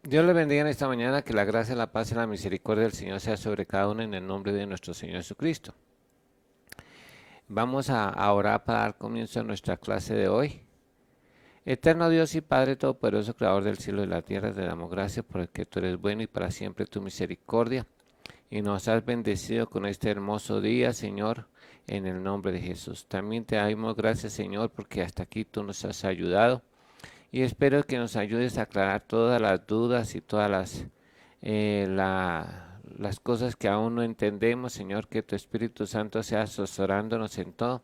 Dios le bendiga en esta mañana, que la gracia, la paz y la misericordia del Señor sea sobre cada uno en el nombre de nuestro Señor Jesucristo. Vamos a orar para dar comienzo a nuestra clase de hoy. Eterno Dios y Padre Todopoderoso, Creador del cielo y la tierra, te damos gracias porque tú eres bueno y para siempre tu misericordia. Y nos has bendecido con este hermoso día, Señor, en el nombre de Jesús. También te damos gracias, Señor, porque hasta aquí tú nos has ayudado. Y espero que nos ayudes a aclarar todas las dudas y todas las cosas que aún no entendemos, Señor, que tu Espíritu Santo sea asesorándonos en todo.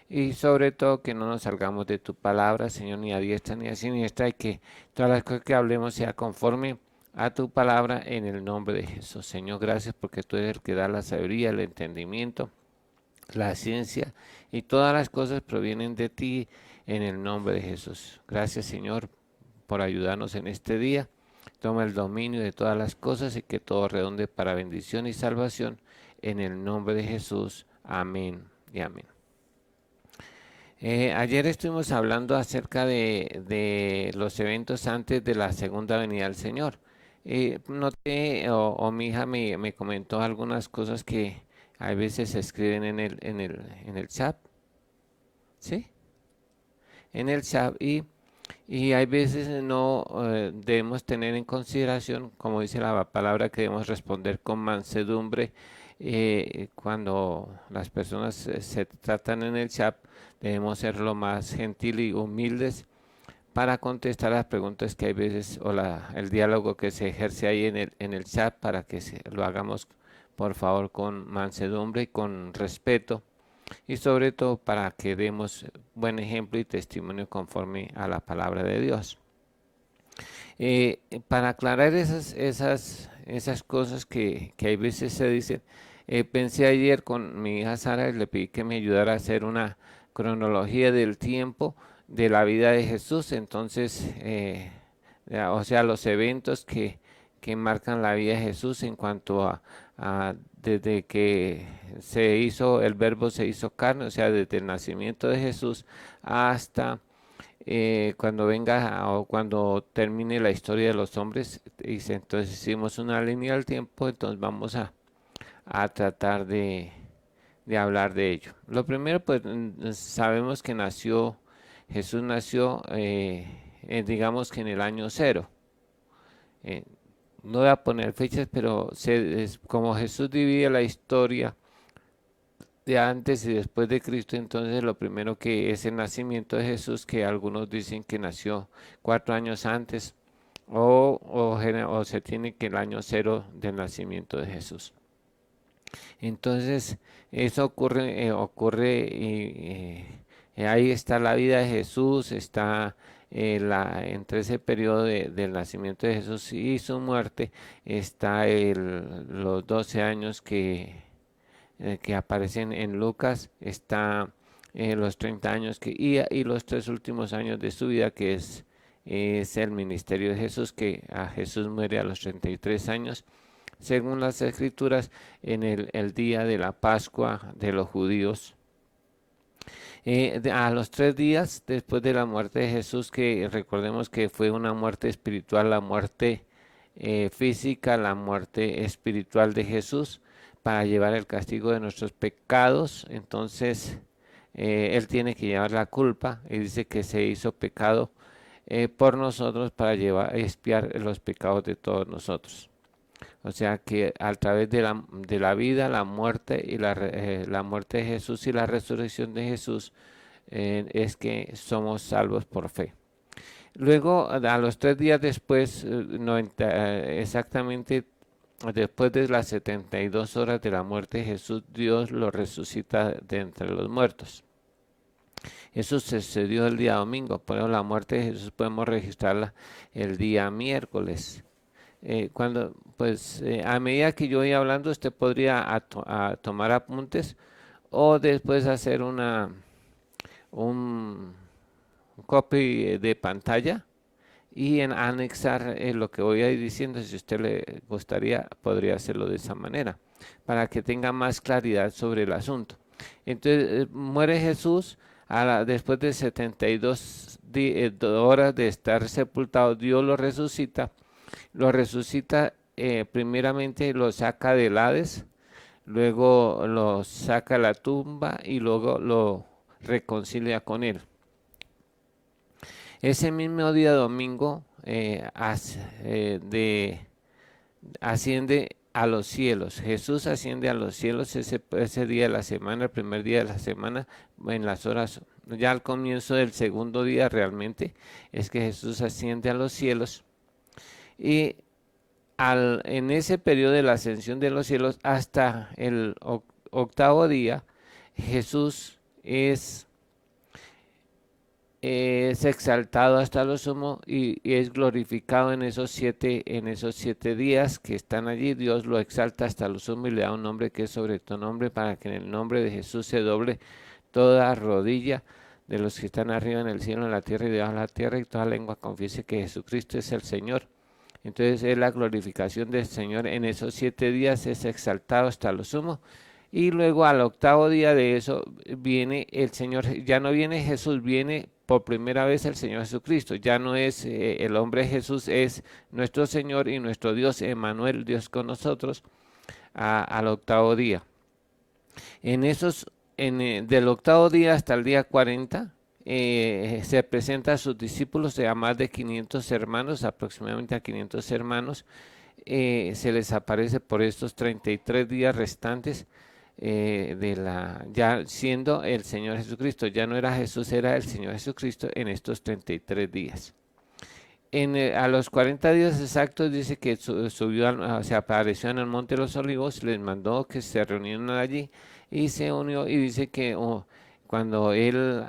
Y sobre todo que no nos salgamos de tu palabra, Señor, ni a diestra ni a siniestra, y que todas las cosas que hablemos sea conforme a tu palabra en el nombre de Jesús. Señor, gracias porque tú eres el que da la sabiduría, el entendimiento, la ciencia, y todas las cosas provienen de ti en el nombre de Jesús. Gracias, Señor, por ayudarnos en este día. Toma el dominio de todas las cosas y que todo redonde para bendición y salvación en el nombre de Jesús. Amén y amén. Ayer estuvimos hablando acerca de los eventos antes de la segunda venida del Señor. Noté, o mi hija me comentó algunas cosas que a veces se escriben en el chat, ¿sí? En el chat, y hay veces no debemos tener en consideración, como dice la palabra, que debemos responder con mansedumbre. Cuando las personas se tratan en el chat, debemos ser lo más gentil y humildes para contestar las preguntas que hay veces, o el diálogo que se ejerce ahí en el chat, para que lo hagamos por favor con mansedumbre y con respeto, y sobre todo para que demos buen ejemplo y testimonio conforme a la palabra de Dios. Para aclarar esas cosas que hay veces se dicen, pensé ayer con mi hija Sara y le pedí que me ayudara a hacer una cronología del tiempo de la vida de Jesús. Entonces, o sea, los eventos que marcan la vida de Jesús en cuanto desde que el verbo se hizo carne, o sea, desde el nacimiento de Jesús hasta cuando venga o cuando termine la historia de los hombres. Entonces hicimos una línea del tiempo, entonces vamos a tratar de hablar de ello. Lo primero, pues sabemos que Jesús nació, digamos que en el año cero. Eh, no voy a poner fechas, pero como Jesús divide la historia de antes y después de Cristo, entonces lo primero que es el nacimiento de Jesús, que algunos dicen que nació 4 años antes, o se tiene que el año cero del nacimiento de Jesús. Entonces, eso ocurre y ahí está la vida de Jesús, está entre ese periodo del nacimiento de Jesús y su muerte, está los 12 años que aparecen en Lucas, está los 30 años y los 3 últimos años de su vida, que es el ministerio de Jesús, que a Jesús muere a los 33 años, según las escrituras, en el día de la Pascua de los judíos. A los 3 días después de la muerte de Jesús, que recordemos que fue una muerte espiritual, la muerte física, la muerte espiritual de Jesús, para llevar el castigo de nuestros pecados. Entonces, Él tiene que llevar la culpa, y dice que se hizo pecado por nosotros para expiar los pecados de todos nosotros. O sea que a través de la vida, la muerte y la muerte de Jesús y la resurrección de Jesús, es que somos salvos por fe. Luego, a los 3 días después, exactamente después de las 72 horas de la muerte de Jesús, Dios lo resucita de entre los muertos. Eso sucedió el día domingo, pero la muerte de Jesús podemos registrarla el día miércoles. A medida que yo voy hablando, usted podría tomar apuntes, o después hacer un copy de pantalla y anexar lo que voy a ir diciendo. Si a usted le gustaría, podría hacerlo de esa manera, para que tenga más claridad sobre el asunto. Entonces, muere Jesús. Después de 72 horas de estar sepultado, Dios lo resucita, lo resucita, primeramente lo saca del Hades, luego lo saca a la tumba y luego lo reconcilia con él. Ese mismo día domingo asciende a los cielos. Jesús asciende a los cielos ese día de la semana, el primer día de la semana, en las horas, ya al comienzo del segundo día realmente, es que Jesús asciende a los cielos. Y en ese periodo de la ascensión de los cielos hasta el octavo día, Jesús es exaltado hasta lo sumo y es glorificado en esos 7 días que están allí. Dios lo exalta hasta lo sumo y le da un nombre que es sobre todo nombre, para que en el nombre de Jesús se doble toda rodilla de los que están arriba en el cielo, en la tierra y debajo de la tierra, y toda lengua confiese que Jesucristo es el Señor. Entonces es la glorificación del Señor en esos 7 días, es exaltado hasta lo sumo. Y luego al octavo día de eso viene el Señor, ya no viene Jesús, viene por primera vez el Señor Jesucristo. Ya no es el hombre Jesús, es nuestro Señor y nuestro Dios, Emmanuel, Dios con nosotros, al octavo día. Del octavo día hasta el día 40, se presenta a sus discípulos, a más de 500 hermanos, aproximadamente a 500 hermanos. Se les aparece por estos 33 días restantes, ya siendo el Señor Jesucristo. Ya no era Jesús, era el Señor Jesucristo en estos 33 días. A los 40 días exactos dice que se apareció en el Monte de los Olivos, les mandó que se reunieran allí y se unió, y dice que cuando él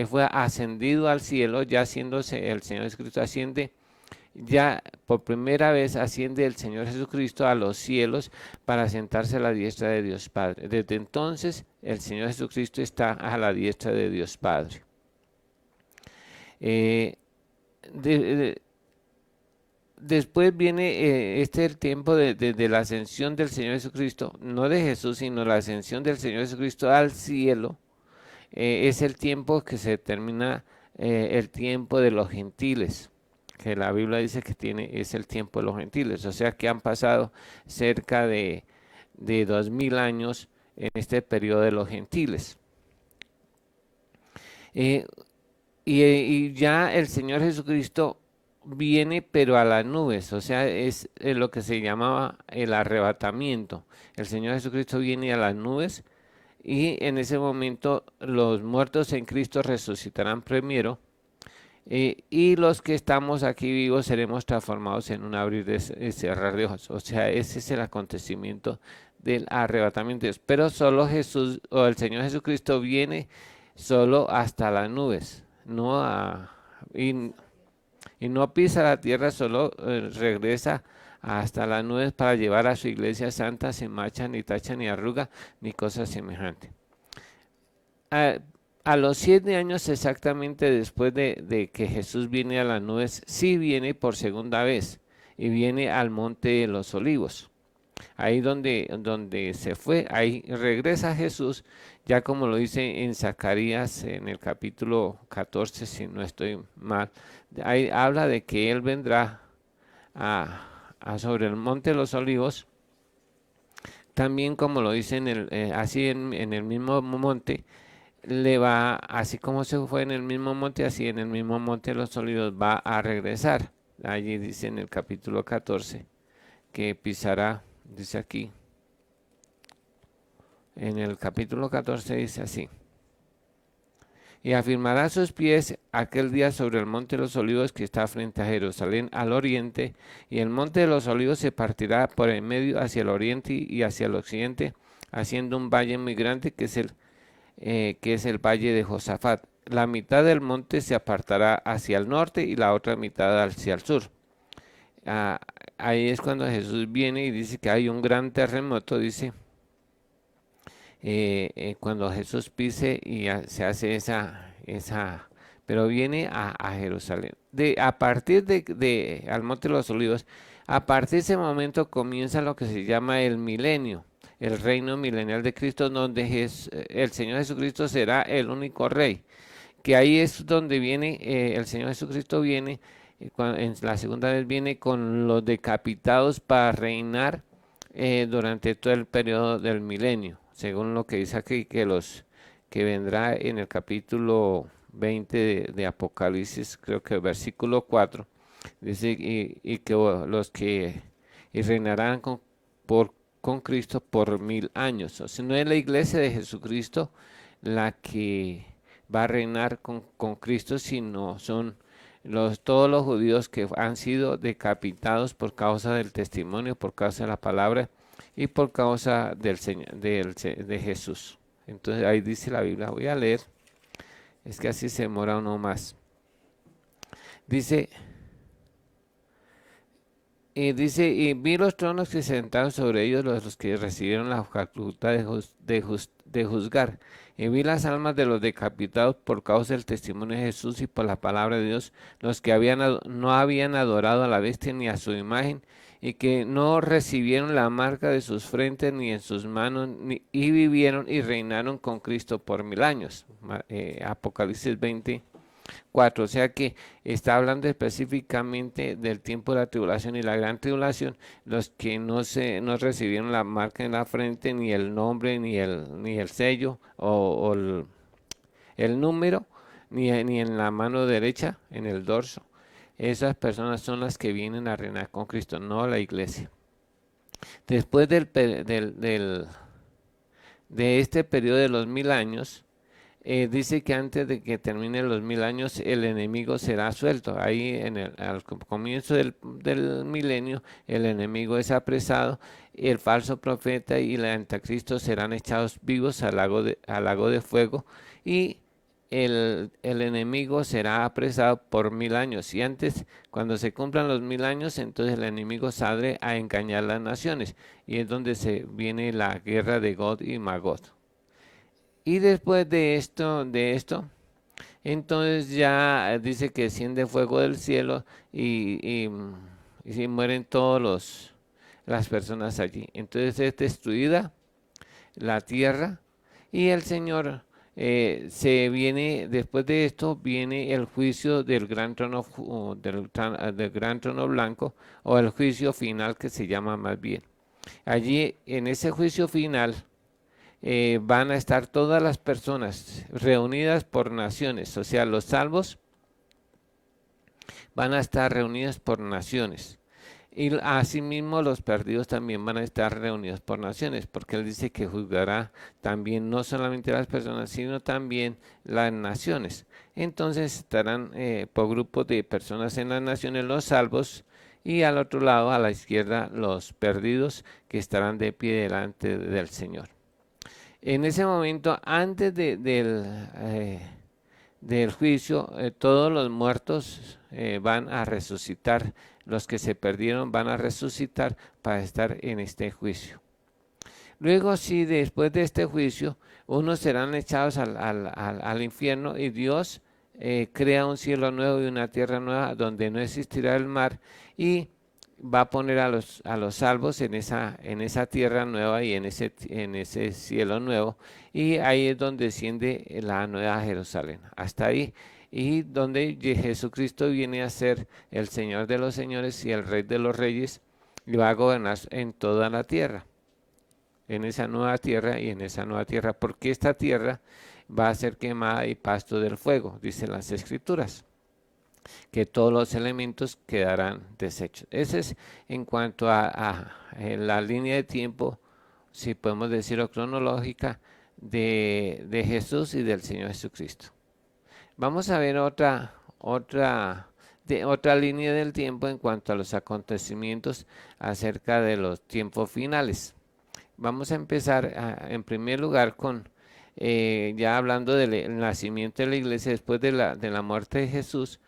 fue ascendido al cielo, ya haciéndose el Señor Jesucristo, asciende, ya por primera vez asciende el Señor Jesucristo a los cielos para sentarse a la diestra de Dios Padre. Desde entonces el Señor Jesucristo está a la diestra de Dios Padre. Después viene el tiempo de la ascensión del Señor Jesucristo, no de Jesús, sino la ascensión del Señor Jesucristo al cielo. Es el tiempo que se termina, el tiempo de los gentiles, que la Biblia dice que es el tiempo de los gentiles, o sea que han pasado cerca de 2000 años en este periodo de los gentiles. Y ya el Señor Jesucristo viene, pero a las nubes, o sea, es lo que se llamaba el arrebatamiento. El Señor Jesucristo viene a las nubes y en ese momento los muertos en Cristo resucitarán primero, y los que estamos aquí vivos seremos transformados en un abrir y cerrar de ojos. O sea, ese es el acontecimiento del arrebatamiento. Pero solo Jesús o el Señor Jesucristo viene solo hasta las nubes, y no pisa la tierra, solo regresa hasta las nubes para llevar a su iglesia santa sin mancha, ni tacha, ni arruga, ni cosa semejante. A los 7 años exactamente después de que Jesús viene a las nubes, sí viene por segunda vez, y viene al Monte de los Olivos. Ahí donde se fue, ahí regresa Jesús, ya como lo dice en Zacarías en el capítulo 14, si no estoy mal. Ahí habla de que Él vendrá sobre el Monte de los Olivos, también como lo dice así en el mismo monte. Así como se fue en el mismo monte, así en el mismo Monte de los Olivos va a regresar. Allí dice en el capítulo 14 que pisará, dice aquí, en el capítulo 14 dice así: y afirmará sus pies aquel día sobre el Monte de los Olivos que está frente a Jerusalén al oriente, y el Monte de los Olivos se partirá por el medio hacia el oriente y hacia el occidente, haciendo un valle muy grande que es el valle de Josafat. La mitad del monte se apartará hacia el norte y la otra mitad hacia el sur. Ahí es cuando Jesús viene y dice que hay un gran terremoto, dice, cuando Jesús pise y se hace pero viene a Jerusalén. A partir al Monte de los Olivos, a partir de ese momento comienza lo que se llama el milenio, el reino milenial de Cristo, donde el Señor Jesucristo será el único rey. Que ahí es donde viene, el Señor Jesucristo viene En la segunda vez viene con los decapitados para reinar durante todo el periodo del milenio, según lo que dice aquí que vendrá en el capítulo 20 de Apocalipsis, creo que versículo 4, dice y que los que y reinarán con Cristo por 1000 años. O sea, no es la iglesia de Jesucristo la que va a reinar con Cristo, sino son todos los judíos que han sido decapitados por causa del testimonio, por causa de la palabra y por causa de Jesús. Entonces ahí dice la Biblia, voy a leer, es que así se demora uno más. Dice, y vi los tronos que se sentaron sobre ellos, los que recibieron la facultad de juzgar. Y vi las almas de los decapitados por causa del testimonio de Jesús y por la palabra de Dios, los que no habían adorado a la bestia ni a su imagen, y que no recibieron la marca de sus frentes ni en sus manos, y vivieron y reinaron con Cristo por 1000 años. Apocalipsis 20:4, o sea que está hablando específicamente del tiempo de la tribulación y la gran tribulación, los que no recibieron la marca en la frente, ni el nombre, ni el sello, o el número, ni en la mano derecha, en el dorso. Esas personas son las que vienen a reinar con Cristo, no la iglesia. Después de este periodo de los 1000 años, dice que antes de que terminen los 1000 años el enemigo será suelto. Ahí al comienzo del milenio el enemigo es apresado, el falso profeta y el anticristo serán echados vivos al lago de fuego, y el enemigo será apresado por 1000 años. Y antes, cuando se cumplan los 1000 años, entonces el enemigo saldrá a engañar las naciones, y es donde se viene la guerra de Gog y Magog. Y después de esto, entonces ya dice que desciende fuego del cielo y se mueren todas las personas allí. Entonces es destruida la tierra y el Señor después de esto viene el juicio del gran trono, del gran trono blanco, o el juicio final, que se llama más bien. Allí en ese juicio final van a estar todas las personas reunidas por naciones, o sea, los salvos van a estar reunidos por naciones. Y asimismo los perdidos también van a estar reunidos por naciones, porque él dice que juzgará también no solamente a las personas, sino también las naciones. Entonces estarán por grupos de personas en las naciones los salvos, y al otro lado, a la izquierda, los perdidos, que estarán de pie delante del Señor. En ese momento, antes del juicio, todos los muertos van a resucitar, los que se perdieron van a resucitar para estar en este juicio. Luego, sí, después de este juicio, unos serán echados al infierno, y Dios crea un cielo nuevo y una tierra nueva donde no existirá el mar, y va a poner a los salvos en esa tierra nueva y en ese cielo nuevo, y ahí es donde desciende la nueva Jerusalén, hasta ahí, y donde Jesucristo viene a ser el Señor de los señores y el Rey de los reyes, y va a gobernar en toda la tierra, en esa nueva tierra y en esa nueva tierra, porque esta tierra va a ser quemada y pasto del fuego, dicen las Escrituras, que todos los elementos quedarán deshechos. Ese es en cuanto a la línea de tiempo, si podemos decirlo cronológica, de Jesús y del Señor Jesucristo. Vamos a ver otra línea del tiempo en cuanto a los acontecimientos acerca de los tiempos finales. Vamos a empezar en primer lugar con ya hablando del nacimiento de la iglesia. Después de la muerte de Jesús,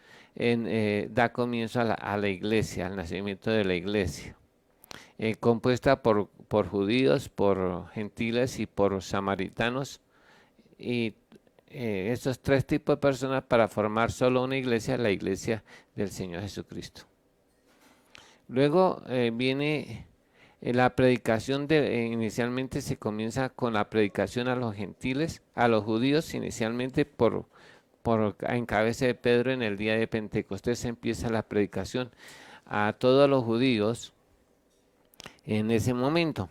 da comienzo a la iglesia, al nacimiento de la iglesia, compuesta por judíos, por gentiles y por samaritanos, y estos tres tipos de personas para formar solo una iglesia, la iglesia del Señor Jesucristo. Luego viene la predicación inicialmente se comienza con la predicación a los gentiles, a los judíos inicialmente por en cabeza de Pedro en el día de Pentecostés empieza la predicación a todos los judíos en ese momento.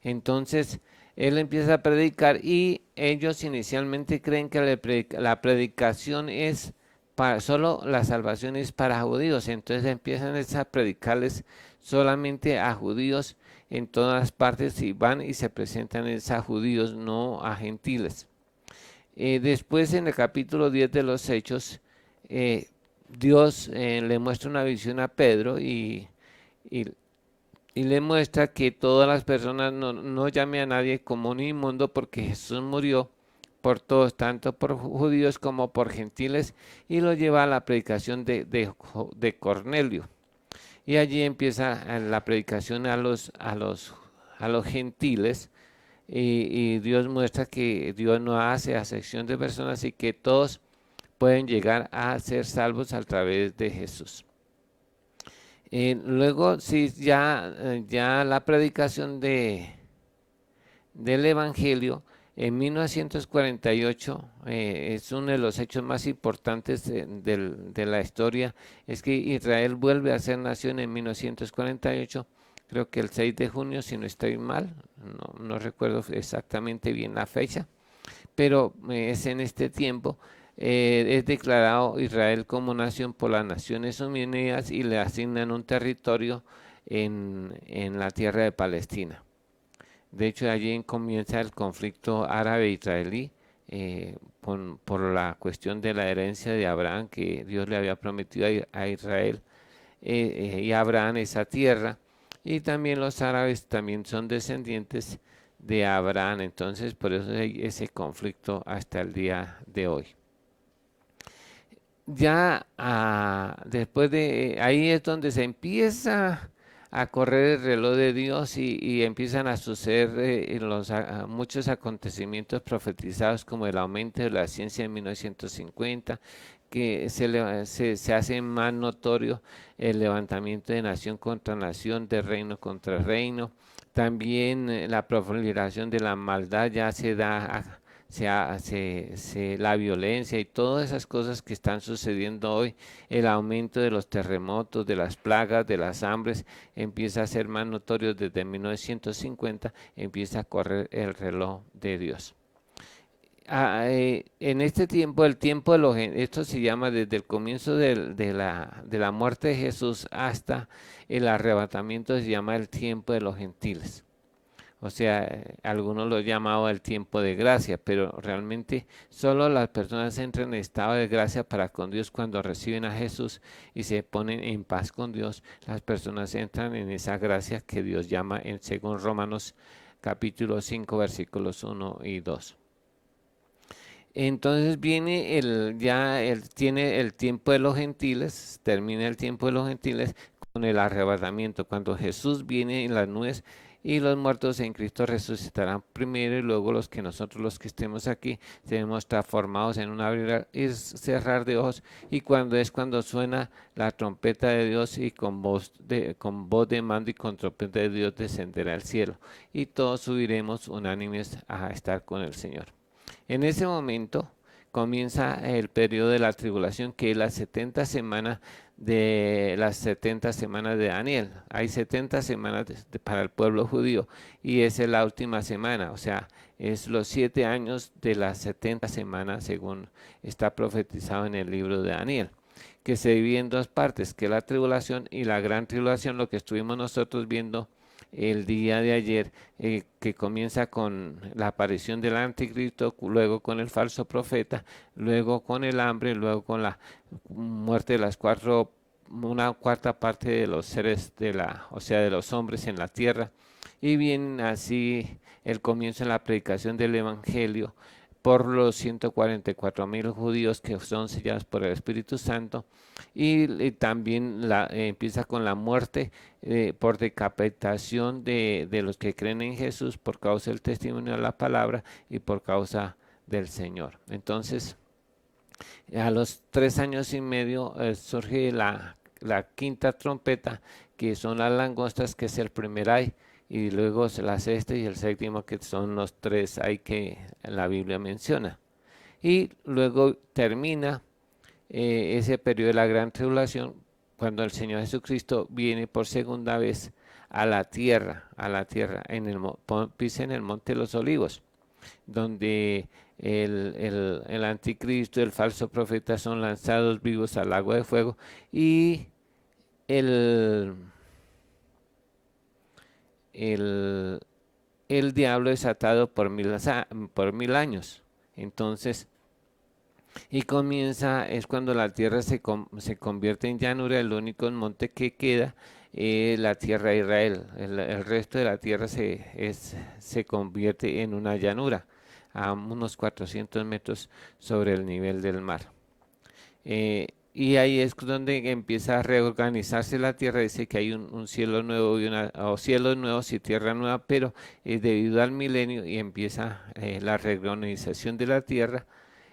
Entonces él empieza a predicar y ellos inicialmente creen que la predicación es para, solo la salvación es para judíos. Entonces empiezan a predicarles solamente a judíos en todas partes y van y se presentan a judíos, no a gentiles. Después en el capítulo 10 de los Hechos, Dios le muestra una visión a Pedro y y le muestra que todas las personas no llame a nadie como un inmundo porque Jesús murió por todos, tanto por judíos como por gentiles, y lo lleva a la predicación de Cornelio. Y allí empieza la predicación a los gentiles, y Dios muestra que Dios no hace acepción de personas y que todos pueden llegar a ser salvos a través de Jesús. Luego, sí, ya la predicación del Evangelio en 1948 es uno de los hechos más importantes de la historia. Es que Israel vuelve a ser nación en 1948, creo que el 6 de junio, si no estoy mal, no recuerdo exactamente bien la fecha, pero es en este tiempo. Es declarado Israel como nación por las Naciones Unidas y le asignan un territorio en la tierra de Palestina. De hecho, allí comienza el conflicto árabe-israelí por la cuestión de la herencia de Abraham, que Dios le había prometido a Israel y a Abraham esa tierra. Y también los árabes también son descendientes de Abraham, entonces por eso hay ese conflicto hasta el día de hoy. Ya después de ahí es donde se empieza a correr el reloj de Dios y empiezan a suceder muchos acontecimientos profetizados, como el aumento de la ciencia en 1950, que se hace más notorio el levantamiento de nación contra nación, de reino contra reino. También la proliferación de la maldad ya se da la violencia y todas esas cosas que están sucediendo hoy, el aumento de los terremotos, de las plagas, de las hambres, empieza a ser más notorio desde 1950, empieza a correr el reloj de Dios. En este tiempo, el tiempo esto se llama desde el comienzo de la muerte de Jesús hasta el arrebatamiento, se llama el tiempo de los gentiles. O sea, algunos lo llamaban el tiempo de gracia, pero realmente solo las personas entran en estado de gracia para con Dios cuando reciben a Jesús y se ponen en paz con Dios. Las personas entran en esa gracia que Dios llama según Romanos capítulo 5 versículos 1 y 2. Entonces viene tiene el tiempo de los gentiles, termina el tiempo de los gentiles con el arrebatamiento, cuando Jesús viene en las nubes y los muertos en Cristo resucitarán primero y luego los que estemos aquí seremos transformados en un abrir y cerrar de ojos, y cuando suena la trompeta de Dios y con voz de mando y con trompeta de Dios descenderá al cielo y todos subiremos unánimes a estar con el Señor. En ese momento comienza el periodo de la tribulación, que es las 70 semanas de Daniel. Hay 70 semanas para el pueblo judío y esa es la última semana, o sea, es los 7 años de las 70 semanas según está profetizado en el libro de Daniel, que se divide en dos partes, que es la tribulación y la gran tribulación, lo que estuvimos nosotros viendo el día de ayer, que comienza con la aparición del anticristo, luego con el falso profeta, luego con el hambre, luego con la muerte de una cuarta parte de los seres o sea, de los hombres en la tierra, y bien así el comienzo en la predicación del Evangelio por los 144,000 judíos que son sellados por el Espíritu Santo, y también empieza con la muerte por decapitación de los que creen en Jesús por causa del testimonio de la palabra y por causa del Señor. Entonces, a los 3 años y medio surge la quinta trompeta, que son las langostas, que es el primer ay, y luego la sexta y el séptimo, que son los 3 ay que la Biblia menciona. y luego termina ese periodo de la gran tribulación cuando el Señor Jesucristo viene por segunda vez a la tierra, pisa en el monte de los olivos, donde el anticristo, el falso profeta son lanzados vivos al agua de fuego y el, el, el diablo es atado por 1000 años. Entonces, y comienza, es cuando la tierra se convierte en llanura, el único monte que queda es la tierra de Israel. El resto de la tierra se convierte en una llanura, a unos 400 metros sobre el nivel del mar. Y ahí es donde empieza a reorganizarse la tierra. Dice que hay un cielo nuevo o cielos nuevos y tierra nueva, pero debido al milenio y empieza la reorganización de la tierra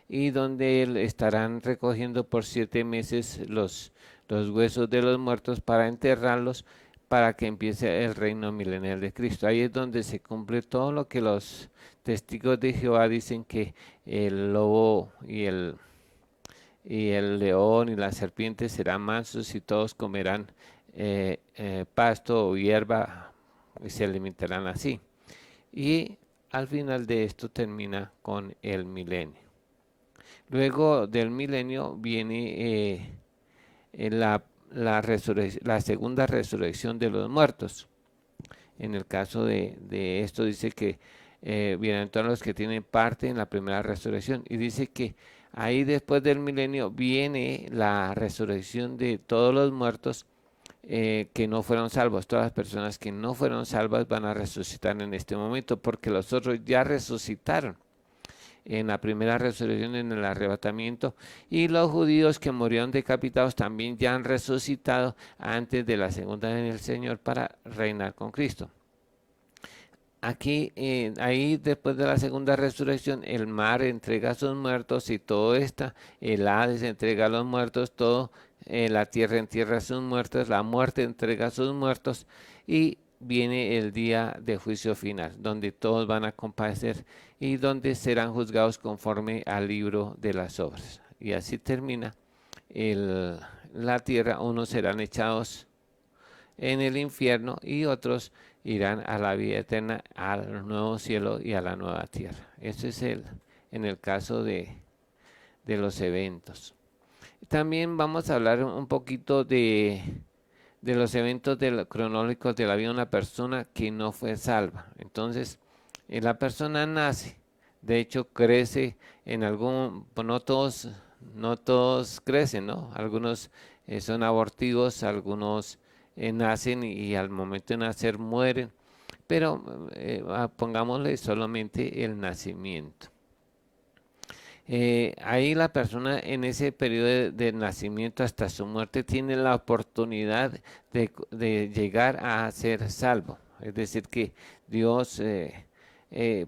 y donde estarán recogiendo por 7 meses los huesos de los muertos para enterrarlos para que empiece el reino milenial de Cristo. Ahí es donde se cumple todo lo que los testigos de Jehová dicen, que el lobo y el león y la serpiente serán mansos y todos comerán pasto o hierba y se alimentarán así. Y al final de esto termina con el milenio. Luego del milenio viene la segunda resurrección de los muertos. En el caso de esto dice que vienen todos los que tienen parte en la primera resurrección. Y dice que ahí después del milenio viene la resurrección de todos los muertos que no fueron salvos. Todas las personas que no fueron salvas van a resucitar en este momento, porque los otros ya resucitaron en la primera resurrección, en el arrebatamiento, y los judíos que murieron decapitados también ya han resucitado antes de la segunda venida del Señor para reinar con Cristo. Aquí, ahí después de la segunda resurrección, el mar entrega a sus muertos y todo está, el Hades entrega a los muertos, todo, la tierra entierra a sus muertos, la muerte entrega a sus muertos y viene el día de juicio final, donde todos van a compadecer y donde serán juzgados conforme al libro de las obras. Y así termina la tierra. Unos serán echados en el infierno y otros irán a la vida eterna, al nuevo cielo y a la nueva tierra. Ese es en el caso de los eventos. También vamos a hablar un poquito de los eventos cronológicos de la vida de una persona que no fue salva. Entonces, la persona nace, de hecho crece en no todos crecen, ¿no? Algunos son abortivos, algunos nacen y al momento de nacer mueren, pero pongámosle solamente el nacimiento. Ahí la persona en ese periodo de nacimiento hasta su muerte tiene la oportunidad de llegar a ser salvo. Es decir, que Dios,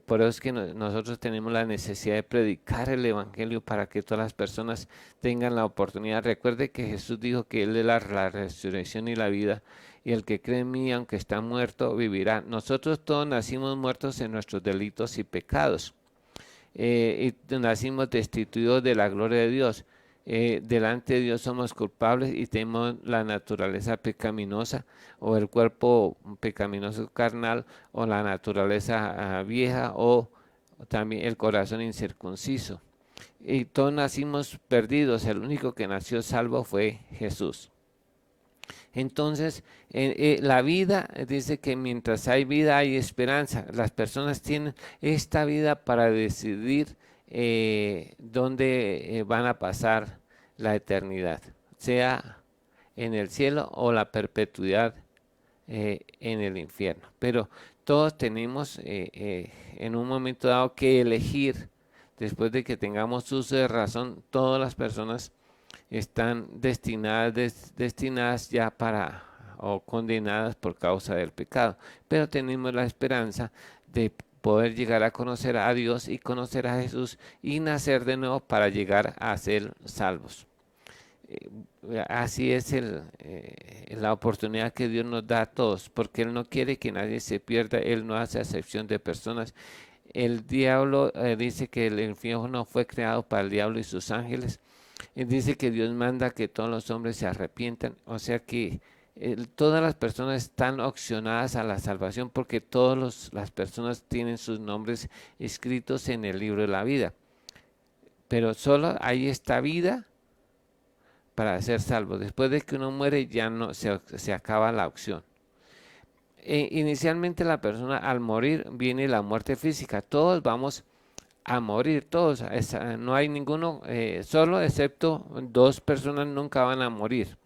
por eso es que nosotros tenemos la necesidad de predicar el Evangelio para que todas las personas tengan la oportunidad. Recuerde que Jesús dijo que Él es la resurrección y la vida, y el que cree en mí, aunque está muerto, vivirá. Nosotros todos nacimos muertos en nuestros delitos y pecados. Y nacimos destituidos de la gloria de Dios. Delante de Dios somos culpables y tenemos la naturaleza pecaminosa o el cuerpo pecaminoso carnal o la naturaleza vieja o también el corazón incircunciso. Y todos nacimos perdidos, el único que nació salvo fue Jesús. Entonces, la vida dice que mientras hay vida hay esperanza. Las personas tienen esta vida para decidir dónde van a pasar la eternidad, sea en el cielo o la perpetuidad en el infierno. Pero todos tenemos en un momento dado que elegir, después de que tengamos uso de razón. Todas las personas están destinadas ya o condenadas por causa del pecado, pero tenemos la esperanza de poder llegar a conocer a Dios y conocer a Jesús y nacer de nuevo para llegar a ser salvos. Así es la oportunidad que Dios nos da a todos, porque Él no quiere que nadie se pierda. Él no hace acepción de personas. el diablo dice que el infierno fue creado para el diablo y sus ángeles. Y dice que Dios manda que todos los hombres se arrepientan. O sea que todas las personas están opcionadas a la salvación porque todas las personas tienen sus nombres escritos en el libro de la vida. Pero solo hay esta vida para ser salvo. Después de que uno muere ya no se acaba la opción. Inicialmente la persona al morir viene la muerte física. Todos vamos a morir, todos. No hay ninguno, solo excepto dos personas nunca van a morir,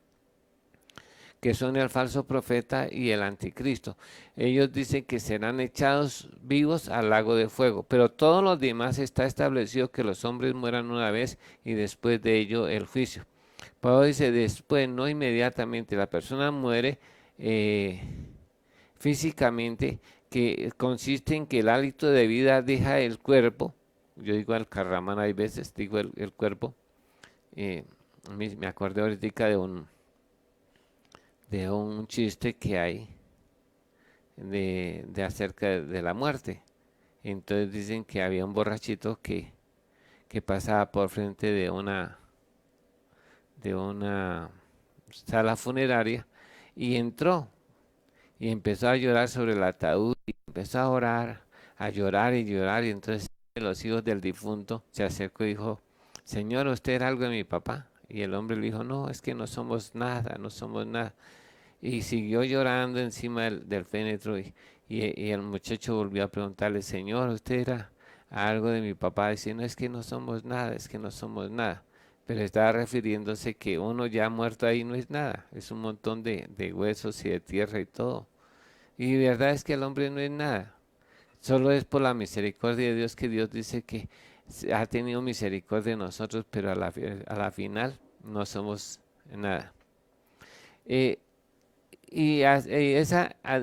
que son el falso profeta y el anticristo. Ellos dicen que serán echados vivos al lago de fuego, pero todos los demás está establecido que los hombres mueran una vez y después de ello el juicio. Pablo dice después, no inmediatamente, la persona muere físicamente, que consiste en que el hálito de vida deja el cuerpo. Yo digo al carramán, hay veces digo el cuerpo. eh, me acordé ahorita de un chiste que hay de acerca de la muerte. Entonces dicen que había un borrachito que pasaba por frente de una sala funeraria y entró y empezó a llorar sobre el ataúd y empezó a orar, a llorar y llorar. Y entonces los hijos del difunto se acercó y dijo, Señor, ¿usted era algo de mi papá? Y el hombre le dijo, no, es que no somos nada, no somos nada. Y siguió llorando encima del fénetro y el muchacho volvió a preguntarle, Señor, ¿usted era algo de mi papá? Dice, no, es que no somos nada, es que no somos nada. Pero estaba refiriéndose que uno ya muerto ahí no es nada, es un montón de huesos y de tierra y todo. Y verdad es que el hombre no es nada. Solo es por la misericordia de Dios que Dios dice que ha tenido misericordia de nosotros, pero a la final no somos nada. Eh,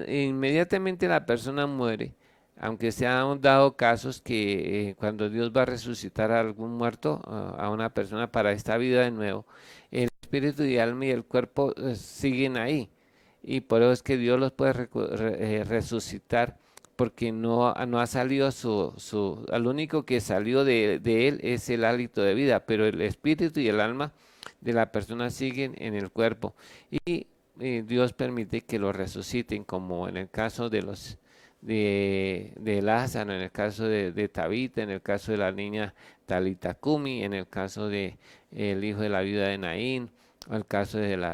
inmediatamente la persona muere, aunque se han dado casos que cuando Dios va a resucitar a algún muerto, a una persona para esta vida de nuevo, el espíritu y alma y el cuerpo siguen ahí. Y por eso es que Dios los puede resucitar, porque no ha salido al único que salió de él es el hálito de vida, pero el espíritu y el alma de la persona siguen en el cuerpo. Y Dios permite que lo resuciten, como en el caso de Lázaro, en el caso de Tabita, en el caso de la niña Talita Kumi, en el caso de el hijo de la viuda de Naín, o el caso del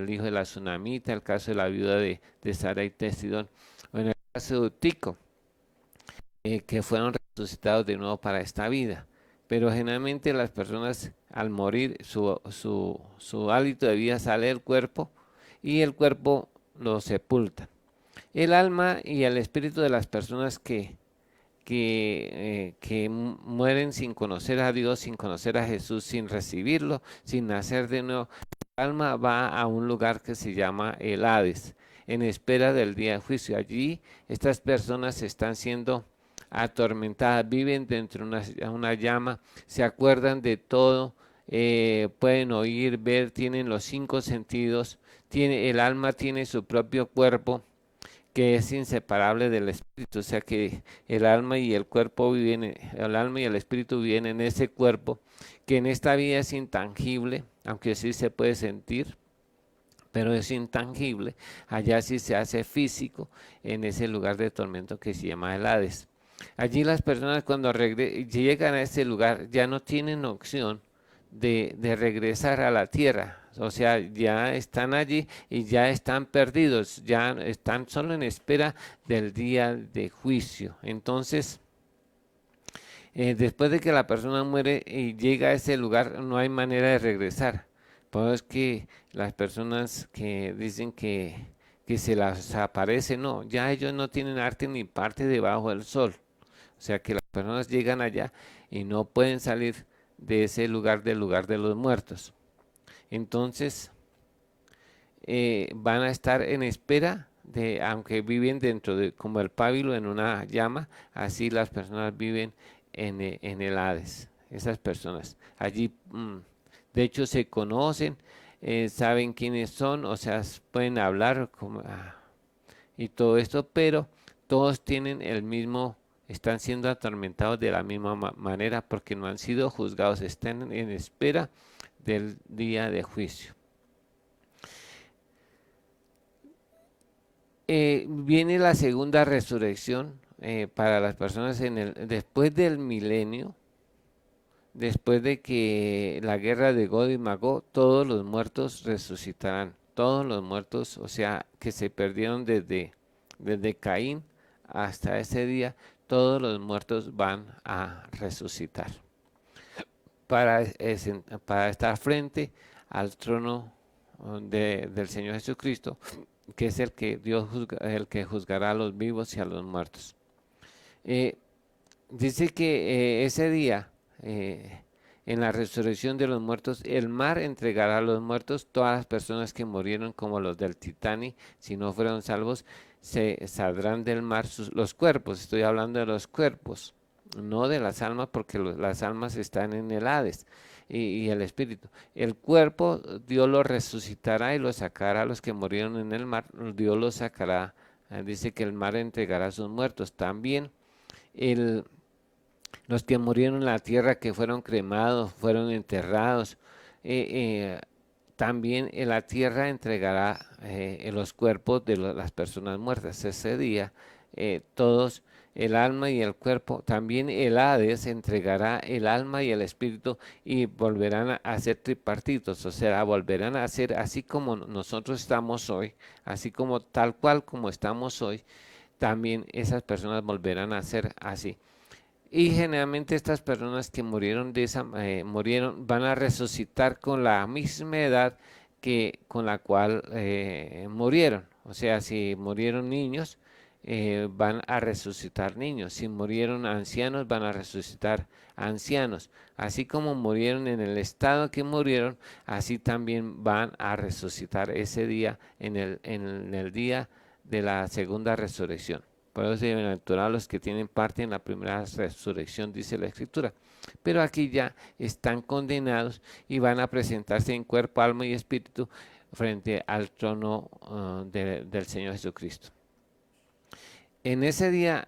hijo de la tsunamita, el caso de la viuda de Sara y Tesidón, o en el caso de Utico, que fueron resucitados de nuevo para esta vida. Pero generalmente las personas al morir, su hálito de vida sale del cuerpo y el cuerpo lo sepulta. El alma y el espíritu de las personas que mueren sin conocer a Dios, sin conocer a Jesús, sin recibirlo, sin nacer de nuevo, el alma va a un lugar que se llama el Hades, en espera del día de juicio. Allí estas personas están siendo atormentadas, viven dentro de una llama, se acuerdan de todo, pueden oír, ver, tienen los cinco sentidos, el alma tiene su propio cuerpo que es inseparable del espíritu, o sea que el alma y el cuerpo viven, el alma y el espíritu viven en ese cuerpo que en esta vida es intangible, aunque sí se puede sentir, pero es intangible. Allá sí se hace físico en ese lugar de tormento que se llama el Hades. Allí las personas cuando llegan a ese lugar ya no tienen opción de regresar a la tierra. O sea, ya están allí y ya están perdidos, ya están solo en espera del día de juicio. Entonces, después de que la persona muere y llega a ese lugar, no hay manera de regresar. Por eso es que las personas que dicen que se las aparece, no, ya ellos no tienen arte ni parte debajo del sol. O sea que las personas llegan allá y no pueden salir de ese lugar, del lugar de los muertos. Entonces van a estar en espera de, aunque viven dentro de, como el pábilo en una llama, así las personas viven en el Hades. Esas personas allí, de hecho, se conocen, saben quiénes son, o sea, pueden hablar y todo esto, pero todos tienen el mismo, están siendo atormentados de la misma manera porque no han sido juzgados, están en espera del día de juicio. Viene la segunda resurrección para las personas después del milenio, después de que la guerra de Gog y Magog, todos los muertos resucitarán, todos los muertos, o sea, que se perdieron desde Caín hasta ese día, todos los muertos van a resucitar para estar frente al trono del Señor Jesucristo, que es el que el que juzgará a los vivos y a los muertos. Dice que ese día, en la resurrección de los muertos, el mar entregará a los muertos, todas las personas que murieron como los del Titanic, si no fueron salvos, se saldrán del mar los cuerpos. Estoy hablando de los cuerpos, no de las almas, porque las almas están en el Hades y el espíritu. El cuerpo Dios lo resucitará y lo sacará a los que murieron en el mar, Dios los sacará. Dice que el mar entregará a sus muertos. También los que murieron en la tierra, que fueron cremados, fueron enterrados, también en la tierra entregará los cuerpos de las personas muertas. Ese día todos, el alma y el cuerpo, también el Hades entregará el alma y el espíritu y volverán a ser tripartitos, o sea, volverán a ser así como nosotros estamos hoy, así como tal cual como estamos hoy, también esas personas volverán a ser así. Y generalmente estas personas que murieron murieron, van a resucitar con la misma edad que con la cual murieron. O sea, si murieron niños, van a resucitar niños. Si murieron ancianos, van a resucitar ancianos. Así como murieron en el estado que murieron, así también van a resucitar ese día en el día de la segunda resurrección. Por eso se bienaventurados los que tienen parte en la primera resurrección, dice la Escritura. Pero aquí ya están condenados y van a presentarse en cuerpo, alma y espíritu frente al trono del Señor Jesucristo. En ese día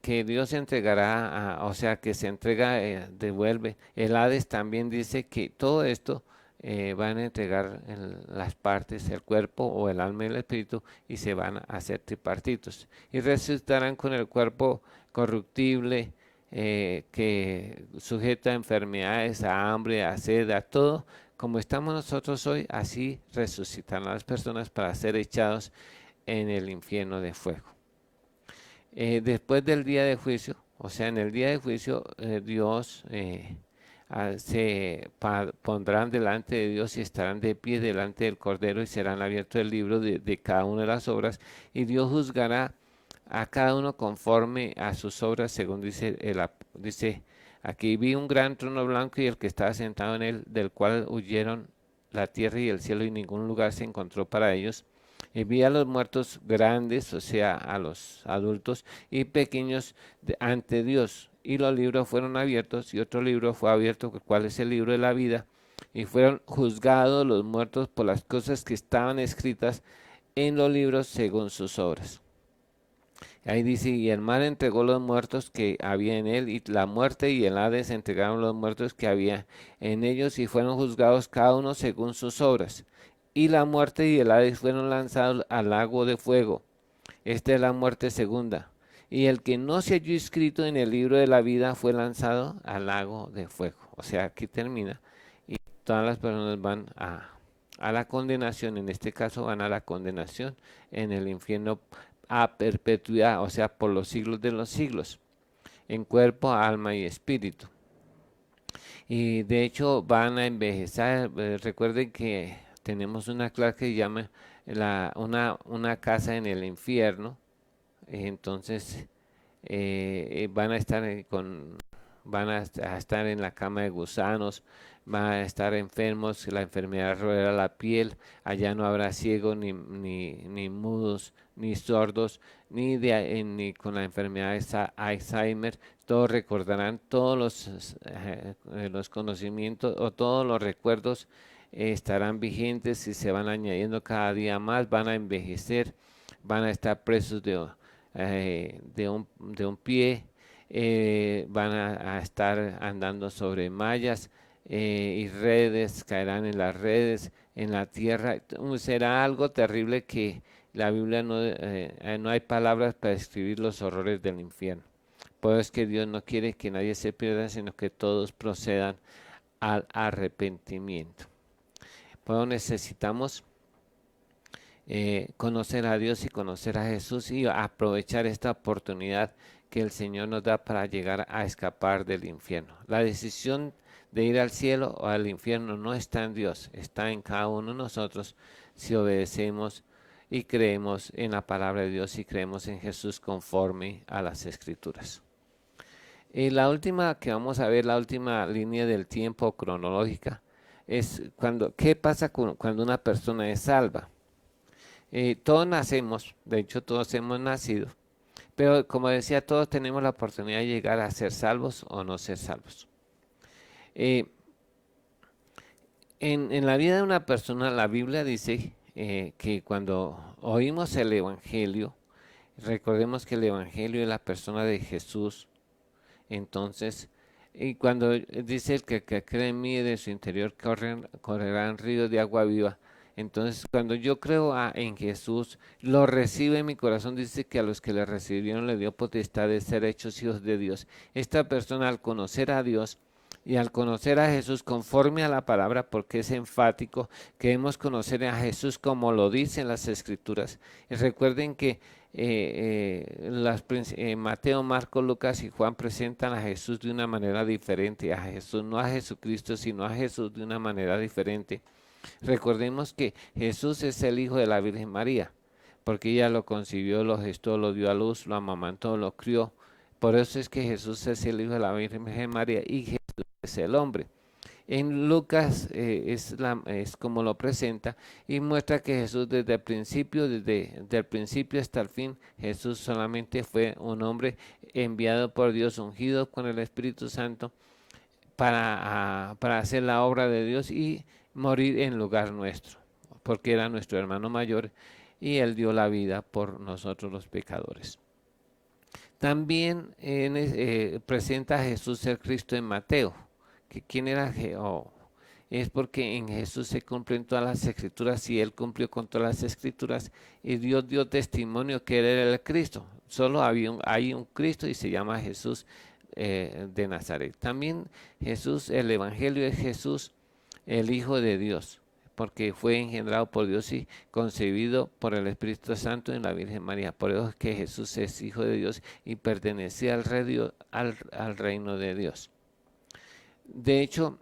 que Dios entregará, o sea, que se entrega, devuelve, el Hades también dice que todo esto van a entregar las partes, el cuerpo o el alma y el espíritu, y se van a hacer tripartitos. Y resucitarán con el cuerpo corruptible, que sujeta a enfermedades, a hambre, a sed, a todo. Como estamos nosotros hoy, así resucitarán las personas para ser echados en el infierno de fuego. Después del día de juicio, o sea, en el día de juicio, Dios se pondrán delante de Dios y estarán de pie delante del Cordero y serán abiertos el libro de cada una de las obras, y Dios juzgará a cada uno conforme a sus obras, según dice aquí: vi un gran trono blanco y el que estaba sentado en él, del cual huyeron la tierra y el cielo, y ningún lugar se encontró para ellos. Y vi a los muertos grandes, o sea, a los adultos, y pequeños ante Dios. Y los libros fueron abiertos, y otro libro fue abierto, el cual es el libro de la vida. Y fueron juzgados los muertos por las cosas que estaban escritas en los libros según sus obras. Ahí dice: y el mar entregó los muertos que había en él, y la muerte y el Hades entregaron los muertos que había en ellos, y fueron juzgados cada uno según sus obras. Y la muerte y el Hades fueron lanzados al lago de fuego. Esta es la muerte segunda. Y el que no se halló inscrito en el libro de la vida fue lanzado al lago de fuego. O sea, aquí termina. Y todas las personas van a la condenación. En este caso van a la condenación en el infierno a perpetuidad, o sea, por los siglos de los siglos, en cuerpo, alma y espíritu. Y de hecho van a envejecer. Recuerden que tenemos una clase que se llama una casa en el infierno. Entonces van a estar van a estar en la cama de gusanos, van a estar enfermos, la enfermedad roerá la piel. Allá no habrá ciegos, ni mudos, ni sordos, ni con la enfermedad de Alzheimer. Todos recordarán todos los conocimientos, o todos los recuerdos estarán vigentes y se van añadiendo cada día más. Van a envejecer, van a estar presos de un pie, van a estar andando sobre mallas y redes, caerán en las redes, en la tierra. Será algo terrible que la Biblia no hay palabras para describir los horrores del infierno. Por eso es que Dios no quiere que nadie se pierda, sino que todos procedan al arrepentimiento. Por eso necesitamos conocer a Dios y conocer a Jesús y aprovechar esta oportunidad que el Señor nos da para llegar a escapar del infierno. La decisión de ir al cielo o al infierno no está en Dios, está en cada uno de nosotros si obedecemos y creemos en la palabra de Dios y creemos en Jesús conforme a las Escrituras. Y la última que vamos a ver, la última línea del tiempo cronológica, es qué pasa cuando una persona es salva. Todos nacemos, de hecho todos hemos nacido, pero como decía, todos tenemos la oportunidad de llegar a ser salvos o no ser salvos. Eh, en la vida de una persona, la Biblia dice que cuando oímos el Evangelio, recordemos que el Evangelio es la persona de Jesús. Entonces, y cuando dice el que cree en mí, de su interior correrán ríos de agua viva. Entonces, cuando yo creo en Jesús, lo recibe en mi corazón, dice que a los que le recibieron le dio potestad de ser hechos hijos de Dios. Esta persona, al conocer a Dios y al conocer a Jesús conforme a la palabra, porque es enfático, queremos conocer a Jesús como lo dicen las Escrituras. Y recuerden que Mateo, Marcos, Lucas y Juan presentan a Jesús de una manera diferente, a Jesús, no a Jesucristo, sino a Jesús de una manera diferente. Recordemos que Jesús es el Hijo de la Virgen María, porque ella lo concibió, lo gestó, lo dio a luz, lo amamantó, lo crió. Por eso es que Jesús es el Hijo de la Virgen María y Jesús es el hombre. En Lucas es como lo presenta y muestra que Jesús desde el principio hasta el fin, Jesús solamente fue un hombre enviado por Dios, ungido con el Espíritu Santo para hacer la obra de Dios y morir en lugar nuestro, porque era nuestro hermano mayor y Él dio la vida por nosotros los pecadores. También presenta a Jesús el Cristo en Mateo. ¿Quién era? Es porque en Jesús se cumplen todas las Escrituras y Él cumplió con todas las Escrituras y Dios dio testimonio que Él era el Cristo. Solo hay un Cristo y se llama Jesús de Nazaret. También Jesús, el Evangelio es Jesús, el Hijo de Dios, porque fue engendrado por Dios y concebido por el Espíritu Santo en la Virgen María. Por eso es que Jesús es Hijo de Dios y pertenece al reino de Dios. De hecho,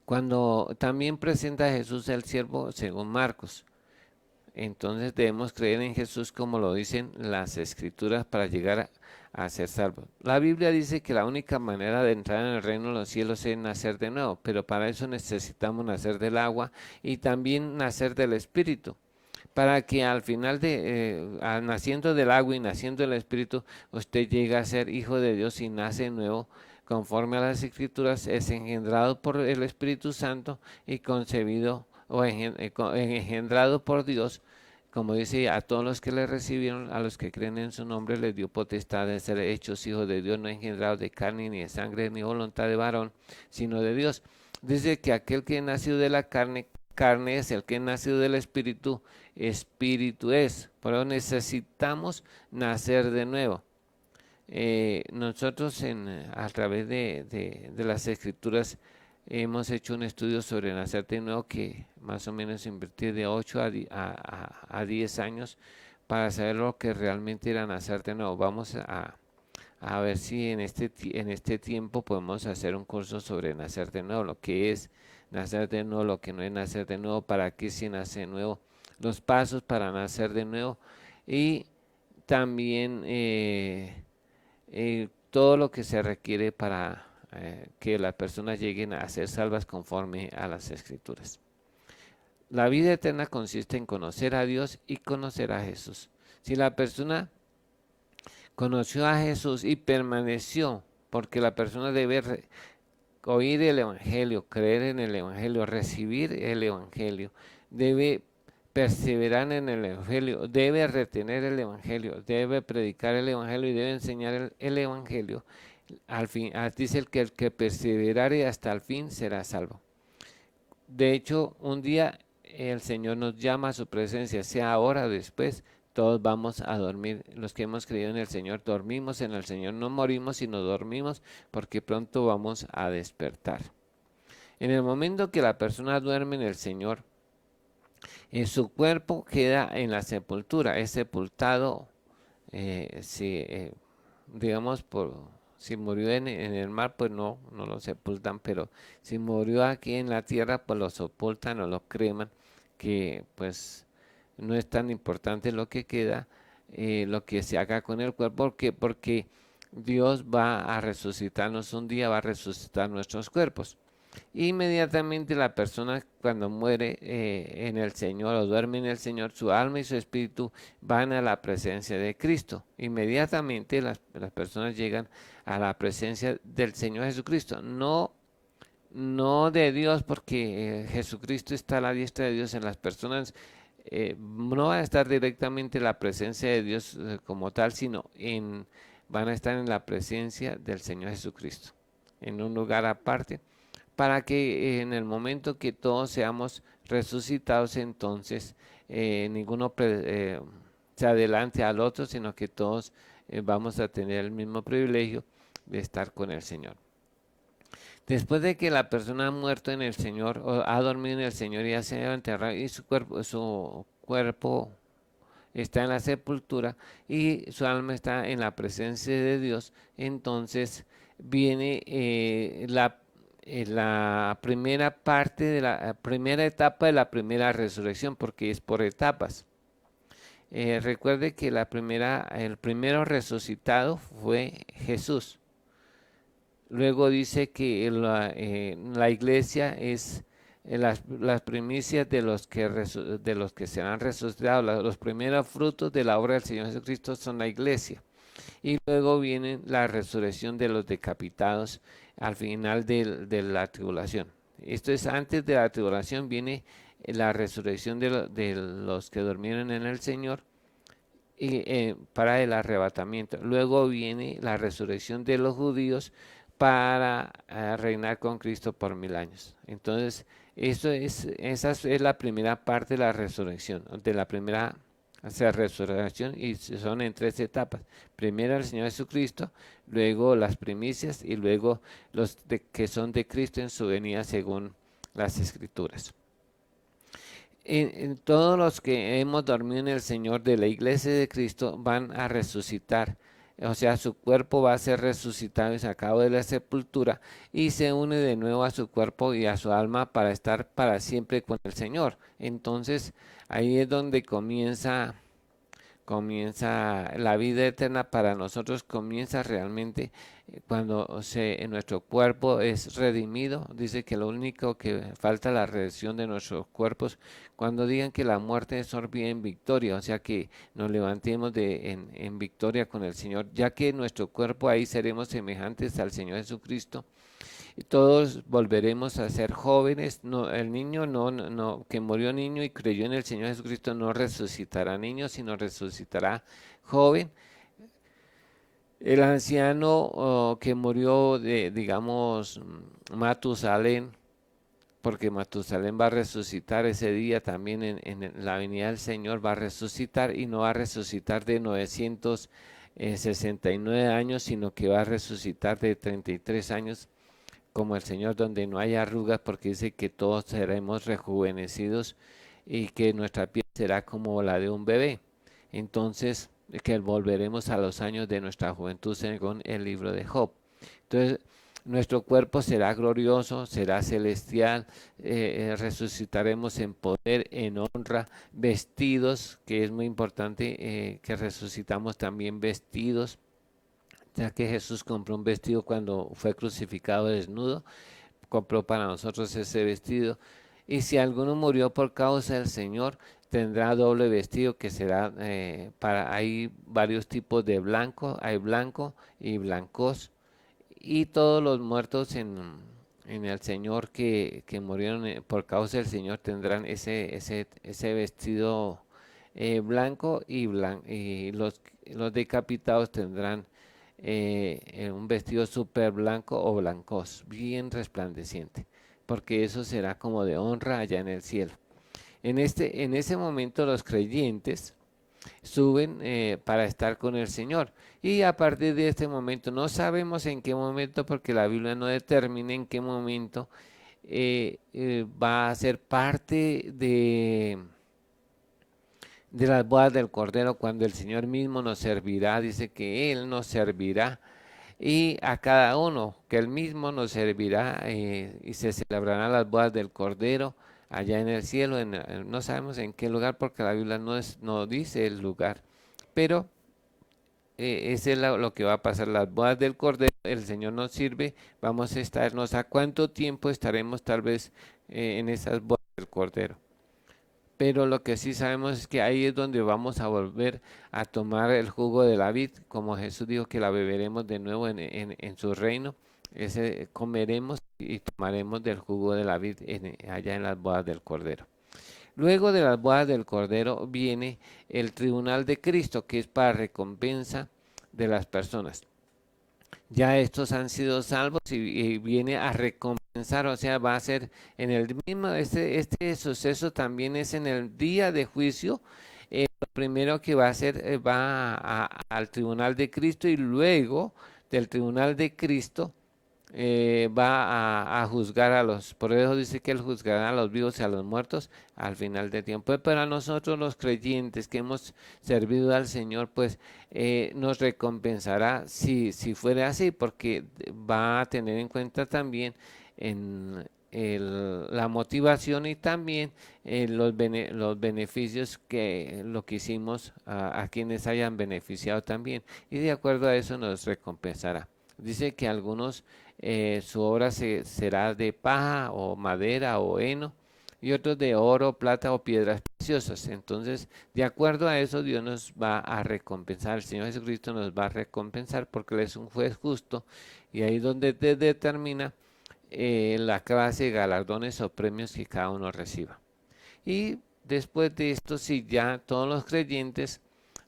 cuando también presenta a Jesús el siervo según Marcos, entonces debemos creer en Jesús como lo dicen las Escrituras para llegar a ser salvos. La Biblia dice que la única manera de entrar en el reino de los cielos es nacer de nuevo, pero para eso necesitamos nacer del agua y también nacer del Espíritu, para que al final naciendo del agua y naciendo del Espíritu, usted llegue a ser hijo de Dios y nace de nuevo. Conforme a las Escrituras, es engendrado por el Espíritu Santo y concebido o engendrado por Dios, como dice, a todos los que le recibieron, a los que creen en su nombre, les dio potestad de ser hechos hijos de Dios, no engendrados de carne, ni de sangre, ni voluntad de varón, sino de Dios. Dice que aquel que es nacido de la carne, carne es; el que es nacido del Espíritu, Espíritu es. Por eso necesitamos nacer de nuevo. Nosotros a través de las Escrituras hemos hecho un estudio sobre nacer de nuevo que más o menos invertí de 8 a 10 años para saber lo que realmente era nacer de nuevo. Vamos a ver si en este tiempo podemos hacer un curso sobre nacer de nuevo, lo que es nacer de nuevo, lo que no es nacer de nuevo, para qué se nace de nuevo, los pasos para nacer de nuevo y también todo lo que se requiere para que las personas lleguen a ser salvas conforme a las Escrituras. La vida eterna consiste en conocer a Dios y conocer a Jesús. Si la persona conoció a Jesús y permaneció, porque la persona debe oír el Evangelio, creer en el Evangelio, recibir el Evangelio, debe perseverar en el Evangelio, debe retener el Evangelio, debe predicar el Evangelio y debe enseñar el Evangelio. Al fin, dice el que perseverare hasta el fin será salvo. De hecho, un día el Señor nos llama a su presencia, sea ahora o después, todos vamos a dormir. Los que hemos creído en el Señor, dormimos en el Señor, no morimos, sino dormimos porque pronto vamos a despertar. En el momento que la persona duerme en el Señor, su cuerpo queda en la sepultura, es sepultado, digamos, si murió en el mar, pues no lo sepultan, pero si murió aquí en la tierra, pues lo sepultan o lo creman, que pues no es tan importante lo que queda, lo que se haga con el cuerpo, porque Dios va a resucitarnos un día, va a resucitar nuestros cuerpos. Inmediatamente la persona cuando muere en el Señor o duerme en el Señor, su alma y su espíritu van a la presencia de Cristo. Inmediatamente las personas llegan a la presencia del Señor Jesucristo. No de Dios, porque Jesucristo está a la diestra de Dios en las personas. No va a estar directamente en la presencia de Dios como tal, sino van a estar en la presencia del Señor Jesucristo, en un lugar aparte, para que en el momento que todos seamos resucitados, entonces ninguno se adelante al otro, sino que todos vamos a tener el mismo privilegio de estar con el Señor. Después de que la persona ha muerto en el Señor, o ha dormido en el Señor y ya se ha enterrado, y su cuerpo está en la sepultura y su alma está en la presencia de Dios, entonces viene la primera parte de la primera etapa de la primera resurrección, porque es por etapas. Recuerde que el primero resucitado fue Jesús. Luego dice que la iglesia es las primicias de los que serán resucitados. Los primeros frutos de la obra del Señor Jesucristo son la iglesia. Y luego viene la resurrección de los decapitados al final de la tribulación. Esto es antes de la tribulación, viene la resurrección de los que durmieron en el Señor y para el arrebatamiento. Luego viene la resurrección de los judíos para reinar con Cristo por 1000 años. Entonces, esa es la primera parte de la resurrección, de la primera resurrección, y son en 3 etapas. Primero el Señor Jesucristo, luego las primicias y luego los que son de Cristo en su venida según las Escrituras. En todos los que hemos dormido en el Señor de la iglesia de Cristo van a resucitar, o sea, su cuerpo va a ser resucitado y sacado de la sepultura y se une de nuevo a su cuerpo y a su alma para estar para siempre con el Señor. Entonces ahí es donde comienza la vida eterna para nosotros, comienza realmente cuando nuestro cuerpo es redimido. Dice que lo único que falta es la redención de nuestros cuerpos. Cuando digan que la muerte es sorbida en victoria, o sea que nos levantemos en victoria con el Señor, ya que nuestro cuerpo ahí seremos semejantes al Señor Jesucristo. Y todos volveremos a ser jóvenes. No, el niño que murió niño y creyó en el Señor Jesucristo no resucitará niño, sino resucitará joven. El anciano que murió digamos, Matusalén, porque Matusalén va a resucitar ese día también en la venida del Señor, va a resucitar y no va a resucitar de 969 años, sino que va a resucitar de 33 años como el Señor, donde no hay arrugas, porque dice que todos seremos rejuvenecidos y que nuestra piel será como la de un bebé. Entonces, que volveremos a los años de nuestra juventud según el libro de Job. Entonces, nuestro cuerpo será glorioso, será celestial, resucitaremos en poder, en honra, vestidos, que es muy importante que resucitamos también vestidos, ya que Jesús compró un vestido cuando fue crucificado desnudo, compró para nosotros ese vestido. Y si alguno murió por causa del Señor, tendrá doble vestido que será hay varios tipos de blanco, hay blanco y blancos. Y todos los muertos en el Señor que murieron por causa del Señor tendrán ese vestido blanco y los decapitados tendrán un vestido súper blanco o blancos, bien resplandeciente, porque eso será como de honra allá en el cielo. En ese momento los creyentes suben para estar con el Señor. Y a partir de este momento, no sabemos en qué momento, porque la Biblia no determina en qué momento va a ser parte de las bodas del Cordero, cuando el Señor mismo nos servirá, dice que Él nos servirá. Y a cada uno que Él mismo nos servirá y se celebrarán las bodas del Cordero allá en el cielo, no sabemos en qué lugar porque la Biblia no dice el lugar, pero ese es lo que va a pasar, las bodas del Cordero, el Señor nos sirve, vamos a estar, no sé cuánto tiempo estaremos tal vez en esas bodas del Cordero. Pero lo que sí sabemos es que ahí es donde vamos a volver a tomar el jugo de la vid, como Jesús dijo que la beberemos de nuevo en su reino. Ese comeremos y tomaremos del jugo de la vid allá en las bodas del Cordero. Luego de las bodas del Cordero viene el tribunal de Cristo, que es para recompensa de las personas. Ya estos han sido salvos y viene a recompensar, o sea, va a ser en el mismo, este suceso también es en el día de juicio. Lo primero que va a hacer al tribunal de Cristo y luego del tribunal de Cristo va a juzgar por eso dice que Él juzgará a los vivos y a los muertos al final del tiempo. Pero a nosotros los creyentes que hemos servido al Señor, pues nos recompensará si fuera así, porque va a tener en cuenta también en la motivación y también los beneficios que lo que hicimos a quienes hayan beneficiado también. Y de acuerdo a eso nos recompensará. Dice que algunos su obra será de paja o madera o heno y otros de oro, plata o piedras preciosas. Entonces, de acuerdo a eso, Dios nos va a recompensar. El Señor Jesucristo nos va a recompensar porque Él es un juez justo y ahí es donde determina la clase de galardones o premios que cada uno reciba. Y después de esto, sí, ya todos los creyentes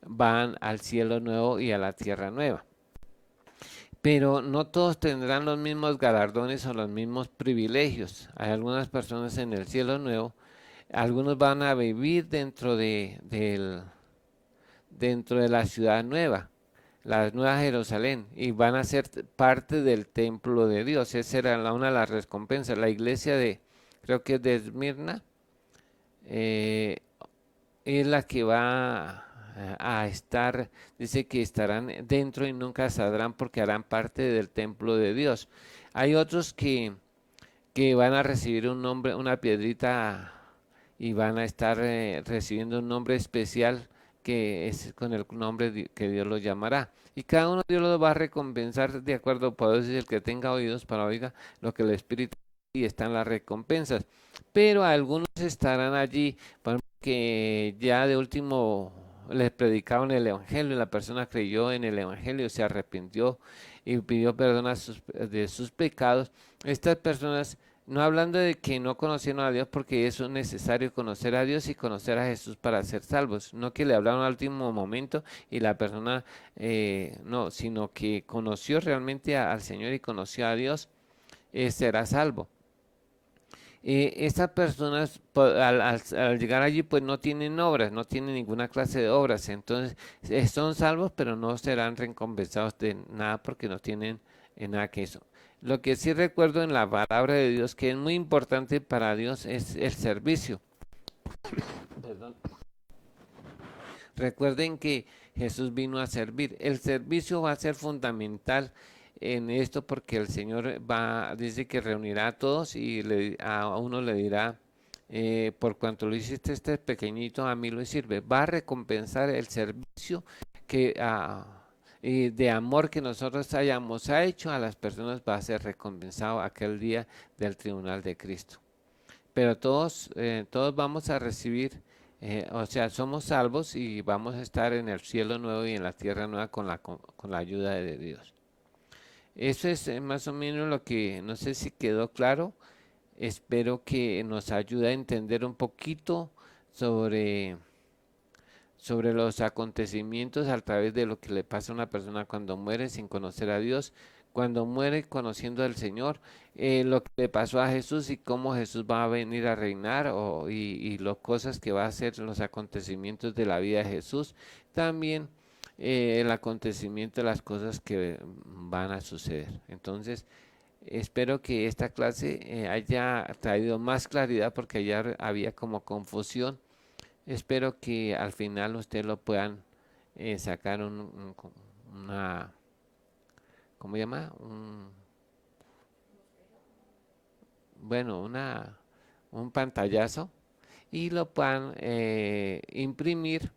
van al cielo nuevo y a la tierra nueva. Pero no todos tendrán los mismos galardones o los mismos privilegios. Hay algunas personas en el cielo nuevo, algunos van a vivir dentro de la ciudad nueva, la nueva Jerusalén, y van a ser parte del templo de Dios. Esa era una de las recompensas. La iglesia creo que es de Esmirna, eh, es la que va a estar, dice que estarán dentro y nunca saldrán porque harán parte del templo de Dios. Hay otros que van a recibir un nombre, una piedrita y van a estar recibiendo un nombre especial que es con el nombre que Dios los llamará. Y cada uno Dios los va a recompensar de acuerdo, por decir, el que tenga oídos para oír lo que el Espíritu y están las recompensas. Pero algunos estarán allí, que ya de último les predicaron el Evangelio y la persona creyó en el Evangelio, se arrepintió y pidió perdón de sus pecados. Estas personas, no hablando de que no conocieron a Dios, porque eso es necesario conocer a Dios y conocer a Jesús para ser salvos, no que le hablaron al último momento y la persona no, sino que conoció realmente al Señor y conoció a Dios, será salvo. Estas personas al llegar allí pues no tienen obras, no tienen ninguna clase de obras, entonces son salvos pero no serán recompensados de nada porque no tienen nada que eso. Lo que sí recuerdo en la palabra de Dios que es muy importante para Dios es el servicio. Perdón. Recuerden que Jesús vino a servir. El servicio va a ser fundamental en esto porque el Señor dice que reunirá a todos y a uno le dirá, por cuanto lo hiciste este pequeñito, a mí lo sirve. Va a recompensar el servicio y de amor que nosotros hayamos hecho a las personas, va a ser recompensado aquel día del tribunal de Cristo. Pero todos vamos a recibir, o sea, somos salvos y vamos a estar en el cielo nuevo y en la tierra nueva con la ayuda de Dios. Eso es más o menos lo que, no sé si quedó claro. Espero que nos ayude a entender un poquito sobre, sobre los acontecimientos a través de lo que le pasa a una persona cuando muere sin conocer a Dios, cuando muere conociendo al Señor, lo que le pasó a Jesús y cómo Jesús va a venir a reinar y las cosas que va a hacer, los acontecimientos de la vida de Jesús. También el acontecimiento de las cosas que van a suceder. Entonces, espero que esta clase haya traído más claridad porque ayer había como confusión. Espero que al final ustedes lo puedan sacar una, ¿cómo se llama? Bueno, un pantallazo y lo puedan imprimir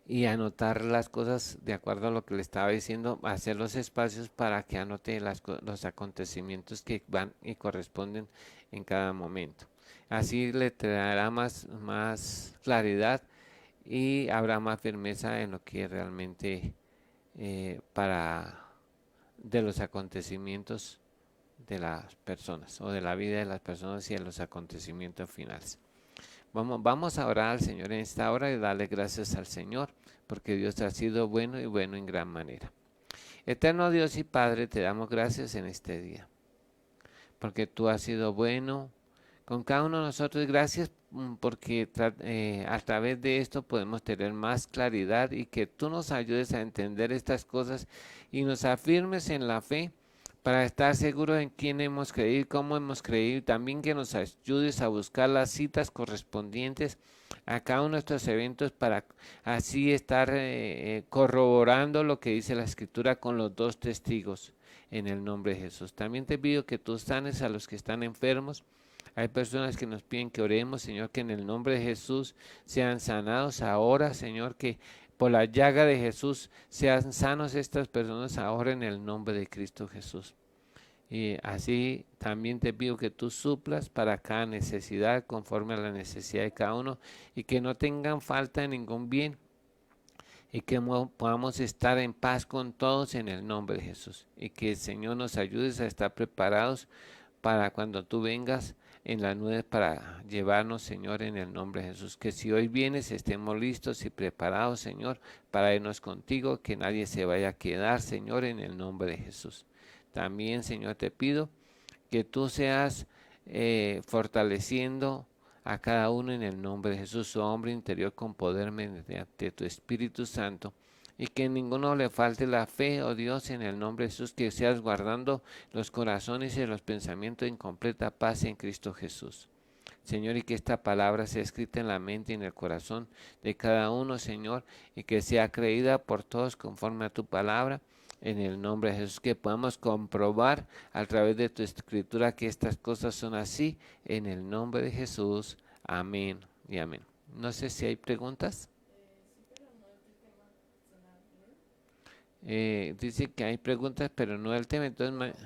y anotar las cosas de acuerdo a lo que le estaba diciendo, hacer los espacios para que anote los acontecimientos que van y corresponden en cada momento. Así le traerá más claridad y habrá más firmeza en lo que realmente para de los acontecimientos de las personas o de la vida de las personas y de los acontecimientos finales. Vamos a orar al Señor en esta hora y darle gracias al Señor, porque Dios ha sido bueno y bueno en gran manera. Eterno Dios y Padre, te damos gracias en este día, porque tú has sido bueno con cada uno de nosotros. Gracias porque a través de esto podemos tener más claridad y que tú nos ayudes a entender estas cosas y nos afirmes en la fe para estar seguros en quién hemos creído, cómo hemos creído, y también que nos ayudes a buscar las citas correspondientes a cada uno de estos eventos para así estar corroborando lo que dice la Escritura con los dos testigos en el nombre de Jesús. También te pido que tú sanes a los que están enfermos. Hay personas que nos piden que oremos, Señor, que en el nombre de Jesús sean sanados ahora, Señor, que por la llaga de Jesús sean sanos estas personas ahora en el nombre de Cristo Jesús. Y así también te pido que tú suplas para cada necesidad conforme a la necesidad de cada uno y que no tengan falta de ningún bien y que podamos estar en paz con todos en el nombre de Jesús y que el Señor nos ayude a estar preparados para cuando tú vengas en las nubes para llevarnos, Señor, en el nombre de Jesús. Que si hoy vienes estemos listos y preparados, Señor, para irnos contigo, que nadie se vaya a quedar, Señor, en el nombre de Jesús. También, Señor, te pido que tú seas fortaleciendo a cada uno en el nombre de Jesús, su hombre interior con poder mediante tu Espíritu Santo, y que ninguno le falte la fe, oh Dios, en el nombre de Jesús, que seas guardando los corazones y los pensamientos en completa paz en Cristo Jesús. Señor, y que esta palabra sea escrita en la mente y en el corazón de cada uno, Señor, y que sea creída por todos conforme a tu palabra, en el nombre de Jesús, que podamos comprobar a través de tu escritura que estas cosas son así, en el nombre de Jesús. Amén y amén. No sé si hay preguntas. Dice que hay preguntas, pero no el tema, entonces... No es del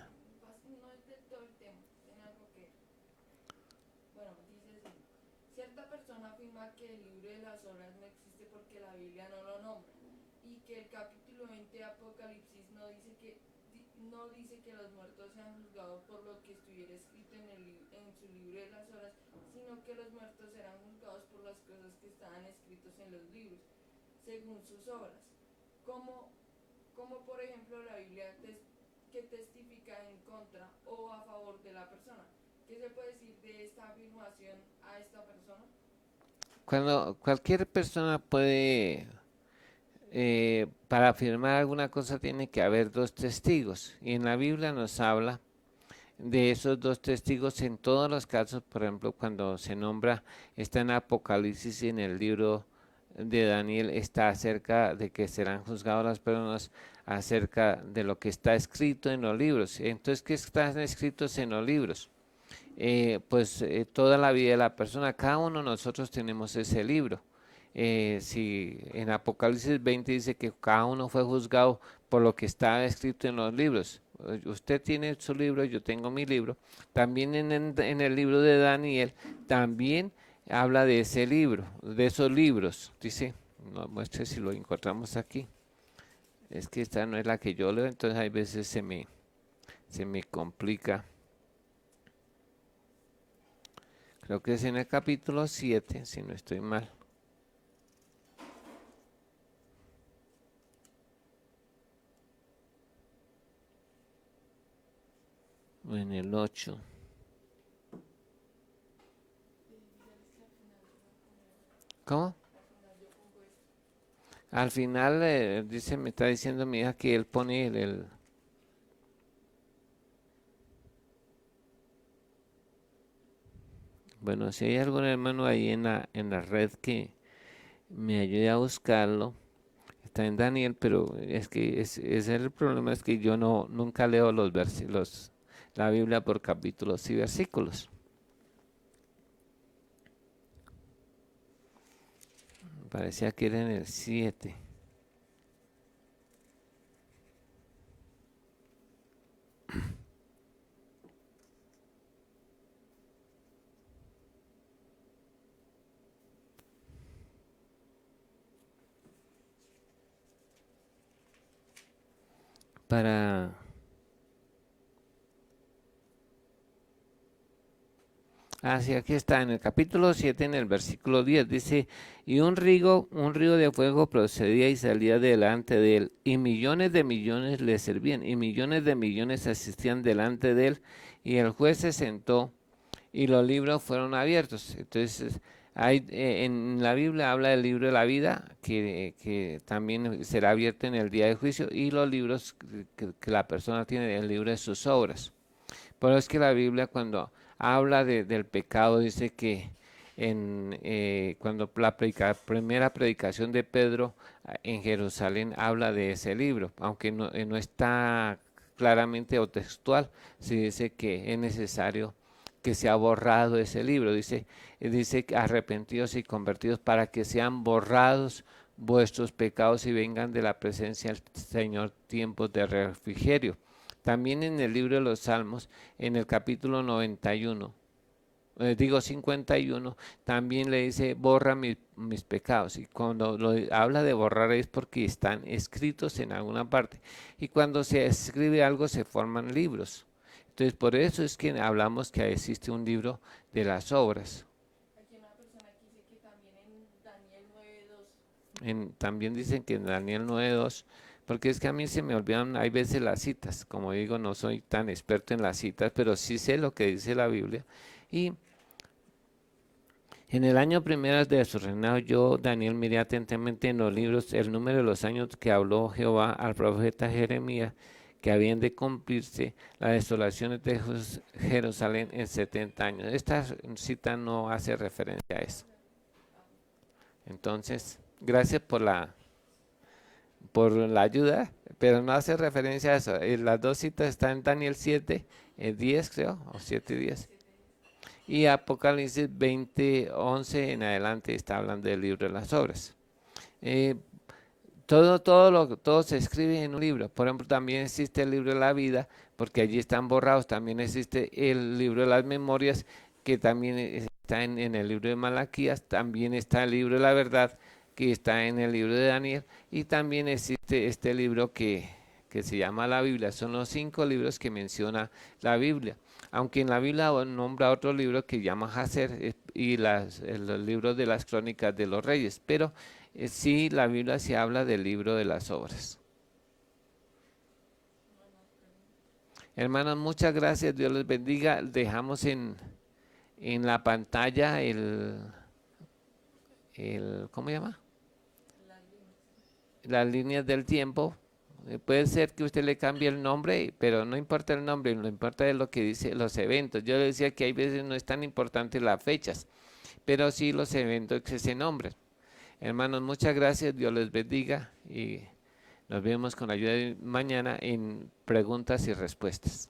todo el tema, tiene algo que... Bueno, dice así. Cierta persona afirma que el libro de las obras no existe porque la Biblia no lo nombra y que el capítulo 20 de Apocalipsis no dice que los muertos sean juzgados por lo que estuviera escrito en su libro de las obras, sino que los muertos serán juzgados por las cosas que estaban escritos en los libros, según sus obras. Como, como por ejemplo la Biblia que testifica en contra o a favor de la persona. ¿Qué se puede decir de esta afirmación a esta persona? Cuando cualquier persona puede, para afirmar alguna cosa tiene que haber dos testigos. Y en la Biblia nos habla de esos dos testigos en todos los casos. Por ejemplo, cuando se nombra, está en Apocalipsis y en el libro de Daniel está acerca de que serán juzgados las personas acerca de lo que está escrito en los libros. Entonces, ¿qué están escritos en los libros? Toda la vida de la persona, cada uno de nosotros tenemos ese libro. Si en Apocalipsis 20 dice que cada uno fue juzgado por lo que está escrito en los libros, usted tiene su libro, yo tengo mi libro, también en el libro de Daniel, también habla de ese libro, de esos libros, dice, no muestre si lo encontramos aquí. Es que esta no es la que yo leo, entonces hay veces se me complica. Creo que es en el capítulo 7, si no estoy mal. O en el 8. ¿Cómo? Al final, dice, me está diciendo mi hija que él pone Bueno, si hay algún hermano ahí en la red que me ayude a buscarlo, está en Daniel, pero es que ese es el problema, es que yo nunca leo los versículos, la Biblia por capítulos y versículos. Parecía que era en el 7. Para... Ah, sí, aquí está, en el capítulo 7, en el versículo 10, dice, y un río de fuego procedía y salía delante de él, y millones de millones le servían, y millones de millones asistían delante de él, y el juez se sentó, y los libros fueron abiertos. Entonces, en la Biblia habla del libro de la vida, que también será abierto en el día de juicio, y los libros que la persona tiene, el libro de sus obras. Pero es que la Biblia cuando habla del pecado dice que cuando la primera predicación de Pedro en Jerusalén habla de ese libro, aunque no está claramente o textual, se dice que es necesario que sea borrado ese libro. Dice arrepentidos y convertidos para que sean borrados vuestros pecados y vengan de la presencia del Señor tiempos de refrigerio. También en el libro de los Salmos, en el capítulo 91, 51, también le dice, borra mis pecados. Y cuando habla de borrar es porque están escritos en alguna parte. Y cuando se escribe algo se forman libros. Entonces, por eso es que hablamos que existe un libro de las obras. Aquí una persona que dice que también en Daniel 9:2. También dicen que en Daniel 9:2, porque es que a mí se me olvidan, hay veces las citas, como digo, no soy tan experto en las citas, pero sí sé lo que dice la Biblia. Y en el año primero de su reinado, yo, Daniel, miré atentamente en los libros el número de los años que habló Jehová al profeta Jeremías, que habían de cumplirse las desolaciones de Jerusalén en 70 años. Esta cita no hace referencia a eso. Entonces, gracias por la ayuda, pero no hace referencia a eso. Las dos citas están en Daniel 7, 10 creo, o 7 y 10. Y Apocalipsis 20, 11 en adelante está hablando del libro de las obras. Todo se escribe en un libro. Por ejemplo, también existe el libro de la vida, porque allí están borrados. También existe el libro de las memorias, que también está en el libro de Malaquías. También está el libro de la verdad, que está en el libro de Daniel. Y también existe este libro que se llama la Biblia. Son los 5 libros que menciona la Biblia. Aunque en la Biblia nombra otro libro que llama Hacer y los libros de las crónicas de los reyes. Pero sí, la Biblia sí habla del libro de las obras. Hermanos, muchas gracias. Dios les bendiga. Dejamos en la pantalla ¿cómo se llama? Las líneas del tiempo. Puede ser que usted le cambie el nombre, pero no importa el nombre, lo importa es lo que dice los eventos. Yo le decía que hay veces no es tan importante las fechas, pero sí los eventos que se nombran. Hermanos, muchas gracias, Dios les bendiga y nos vemos con la ayuda de mañana en preguntas y respuestas.